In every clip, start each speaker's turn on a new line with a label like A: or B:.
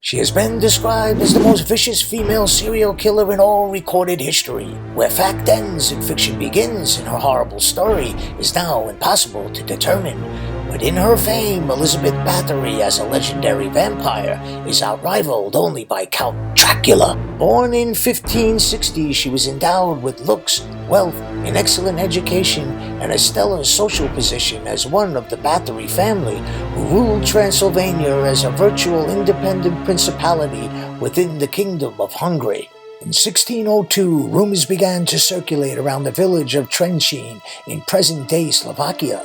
A: She has been described as the most vicious female serial killer in all recorded history. Where fact ends and fiction begins in her horrible story is now impossible to determine. But in her fame, Elisabeth Bathory as a legendary vampire is outrivaled only by Count Dracula. Born in 1560, she was endowed with looks, wealth, an excellent education, and a stellar social position as one of the Bathory family who ruled Transylvania as a virtual independent principality within the Kingdom of Hungary. In 1602, rumors began to circulate around the village of Trencin in present-day Slovakia.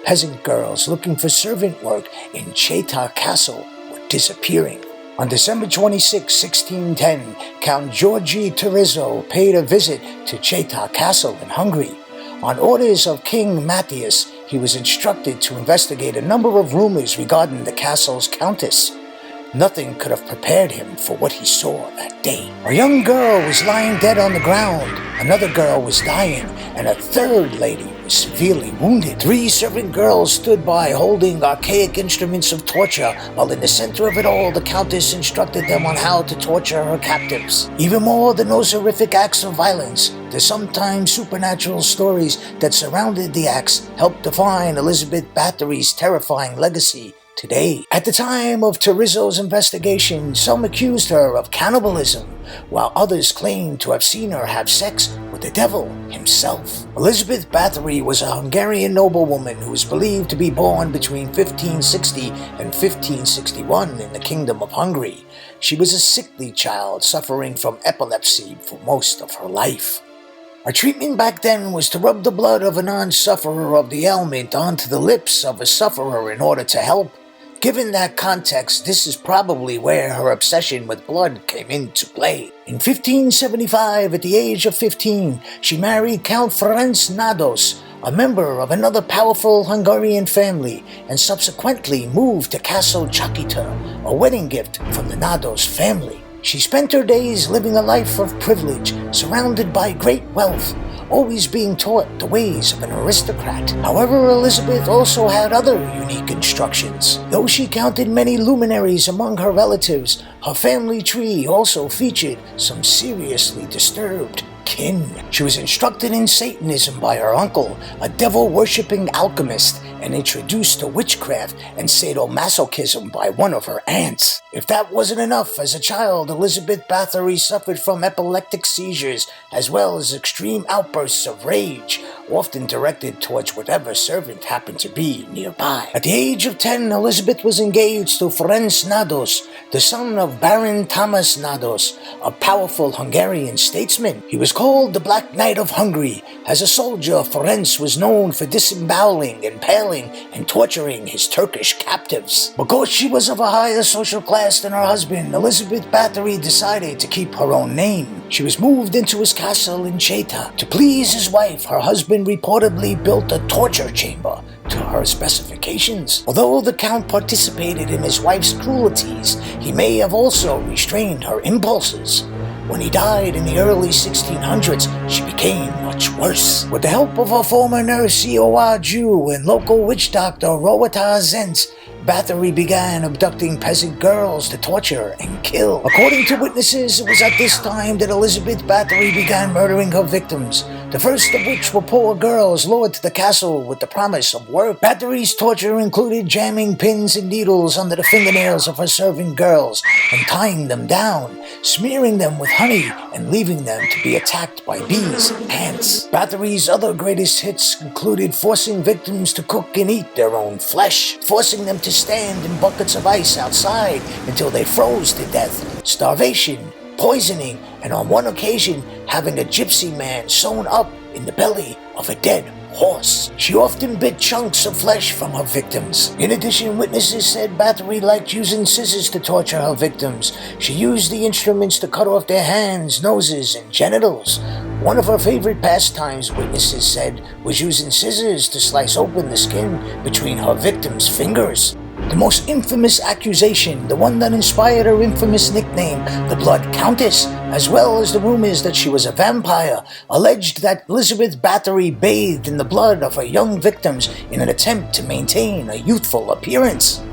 A: Peasant girls looking for servant work in Cheta Castle were disappearing. On December 26, 1610, Count Georgi Terezzo paid a visit to Cheta Castle in Hungary. On orders of King Matthias, he was instructed to investigate a number of rumors regarding the castle's countess. Nothing could have prepared him for what he saw that day. A young girl was lying dead on the ground, another girl was dying, and a third lady was severely wounded. 3 servant girls stood by holding archaic instruments of torture, while in the center of it all, the countess instructed them on how to torture her captives. Even more than those horrific acts of violence, the sometimes supernatural stories that surrounded the acts helped define Elisabeth Bathory's terrifying legacy today. At the time of Terezzo's investigation, some accused her of cannibalism, while others claimed to have seen her have sex with the devil himself. Elisabeth Bathory was a Hungarian noblewoman who was believed to be born between 1560 and 1561 in the Kingdom of Hungary. She was a sickly child suffering from epilepsy for most of her life. Her treatment back then was to rub the blood of a non-sufferer of the ailment onto the lips of a sufferer in order to help. Given that context, this is probably where her obsession with blood came into play. In 1575, at the age of 15, she married Count Ferenc Nados, a member of another powerful Hungarian family, and subsequently moved to Castle Chakita, a wedding gift from the Nados family. She spent her days living a life of privilege, surrounded by great wealth, always being taught the ways of an aristocrat. However, Elisabeth also had other unique instructions. Though she counted many luminaries among her relatives, her family tree also featured some seriously disturbed kin. She was instructed in Satanism by her uncle, a devil-worshipping alchemist, and introduced to witchcraft and sadomasochism by one of her aunts. If that wasn't enough, as a child, Elisabeth Bathory suffered from epileptic seizures as well as extreme outbursts of rage, often directed towards whatever servant happened to be nearby. At the age of 10, Elisabeth was engaged to Ferenc Nados, the son of Baron Thomas Nados, a powerful Hungarian statesman. He was called the Black Knight of Hungary. As a soldier, Ferenc was known for disemboweling, impaling, and torturing his Turkish captives. Because she was of a higher social class than her husband, Elisabeth Bathory decided to keep her own name. She was moved into his castle in Cheta. To please his wife, her husband reportedly built a torture chamber to her specifications. Although the Count participated in his wife's cruelties, he may have also restrained her impulses. When he died in the early 1600s, she became much worse. With the help of her former nurse Iowa Jew and local witch doctor Rowata Zentz, Bathory began abducting peasant girls to torture and kill. According to witnesses, it was at this time that Elisabeth Bathory began murdering her victims, the first of which were poor girls lured to the castle with the promise of work. Bathory's torture included jamming pins and needles under the fingernails of her serving girls and tying them down, smearing them with honey, and leaving them to be attacked by bees and ants. Bathory's other greatest hits included forcing victims to cook and eat their own flesh, forcing them to stand in buckets of ice outside until they froze to death, starvation, poisoning, and on one occasion having a gypsy man sewn up in the belly of a dead horse. She often bit chunks of flesh from her victims. In addition, witnesses said Bathory liked using scissors to torture her victims. She used the instruments to cut off their hands, noses, and genitals. One of her favorite pastimes, witnesses said, was using scissors to slice open the skin between her victims' fingers. The most infamous accusation, the one that inspired her infamous nickname, the Blood Countess, as well as the rumors that she was a vampire, alleged that Elisabeth Bathory bathed in the blood of her young victims in an attempt to maintain a youthful appearance.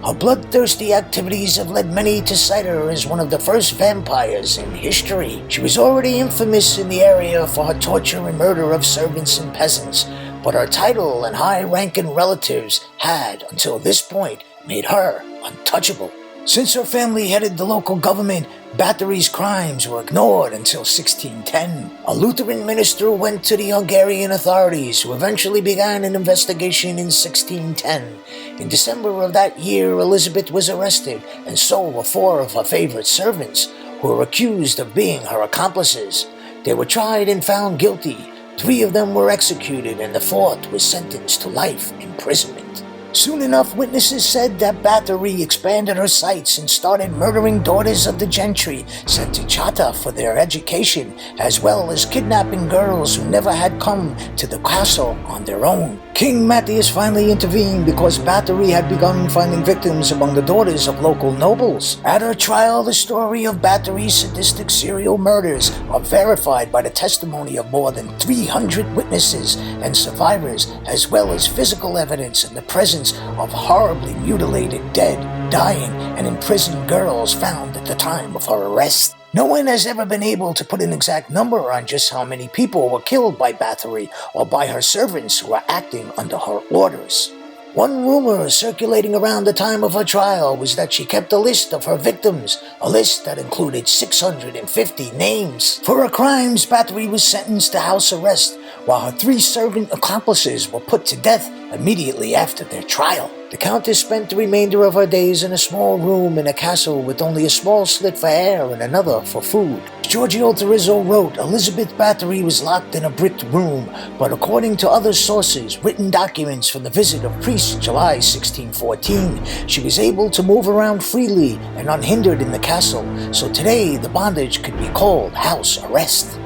A: Her bloodthirsty activities have led many to cite her as one of the first vampires in history. She was already infamous in the area for her torture and murder of servants and peasants, but her title and high-ranking relatives had, until this point, made her untouchable. Since her family headed the local government, Bathory's crimes were ignored until 1610. A Lutheran minister went to the Hungarian authorities, who eventually began an investigation in 1610. In December of that year, Elisabeth was arrested, and so were 4 of her favorite servants, who were accused of being her accomplices. They were tried and found guilty. 3 of them were executed, and the 4th was sentenced to life imprisonment. Soon enough, witnesses said that Bathory expanded her sights and started murdering daughters of the gentry sent to Chata for their education, as well as kidnapping girls who never had come to the castle on their own. King Matthias finally intervened because Bathory had begun finding victims among the daughters of local nobles. At her trial, the story of Bathory's sadistic serial murders are verified by the testimony of more than 300 witnesses and survivors, as well as physical evidence in the presence of horribly mutilated, dead, dying, and imprisoned girls found at the time of her arrest. No one has ever been able to put an exact number on just how many people were killed by Bathory or by her servants who were acting under her orders. One rumor circulating around the time of her trial was that she kept a list of her victims, a list that included 650 names. For her crimes, Bathory was sentenced to house arrest, while her 3 servant accomplices were put to death immediately after their trial. The Countess spent the remainder of her days in a small room in a castle with only a small slit for air and another for food. Giorgio Terrizzo wrote, Elisabeth Bathory was locked in a bricked room, but according to other sources, written documents from the visit of priests in July 1614, she was able to move around freely and unhindered in the castle, so today the bondage could be called house arrest.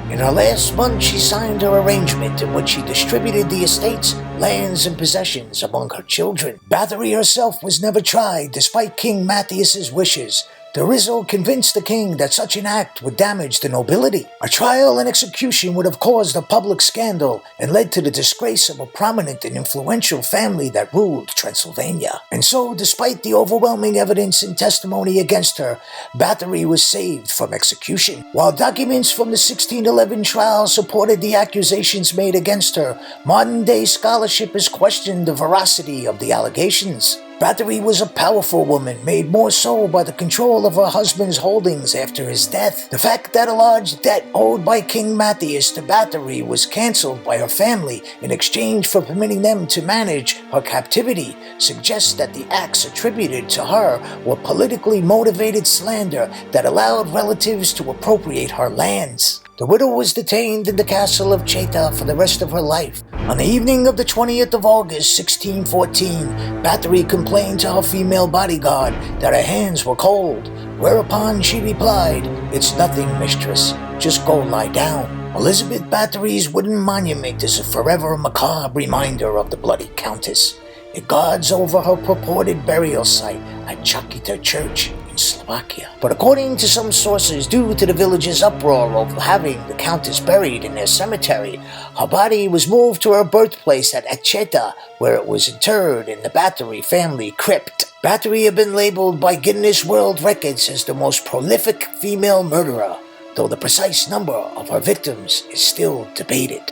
A: In her last month, she signed her arrangement in which she distributed the estates, lands, and possessions among her children. Bathory herself was never tried, despite King Matthias's wishes. Terrizzo convinced the king that such an act would damage the nobility. A trial and execution would have caused a public scandal and led to the disgrace of a prominent and influential family that ruled Transylvania. And so, despite the overwhelming evidence and testimony against her, Bathory was saved from execution. While documents from the 1611 trial supported the accusations made against her, modern-day scholarship has questioned the veracity of the allegations. Bathory was a powerful woman, made more so by the control of her husband's holdings after his death. The fact that a large debt owed by King Matthias to Bathory was cancelled by her family in exchange for permitting them to manage her captivity suggests that the acts attributed to her were politically motivated slander that allowed relatives to appropriate her lands. The widow was detained in the castle of Cheta for the rest of her life. On the evening of the 20th of August, 1614, Bathory complained to her female bodyguard that her hands were cold, whereupon she replied, "It's nothing, mistress, just go lie down." Elisabeth Bathory's wooden monument is a forever macabre reminder of the Bloody Countess. It guards over her purported burial site at Chakita Church in Slovakia. But according to some sources, due to the village's uproar of having the Countess buried in their cemetery, her body was moved to her birthplace at Acheta, where it was interred in the Bathory family crypt. Bathory had been labeled by Guinness World Records as the most prolific female murderer, though the precise number of her victims is still debated.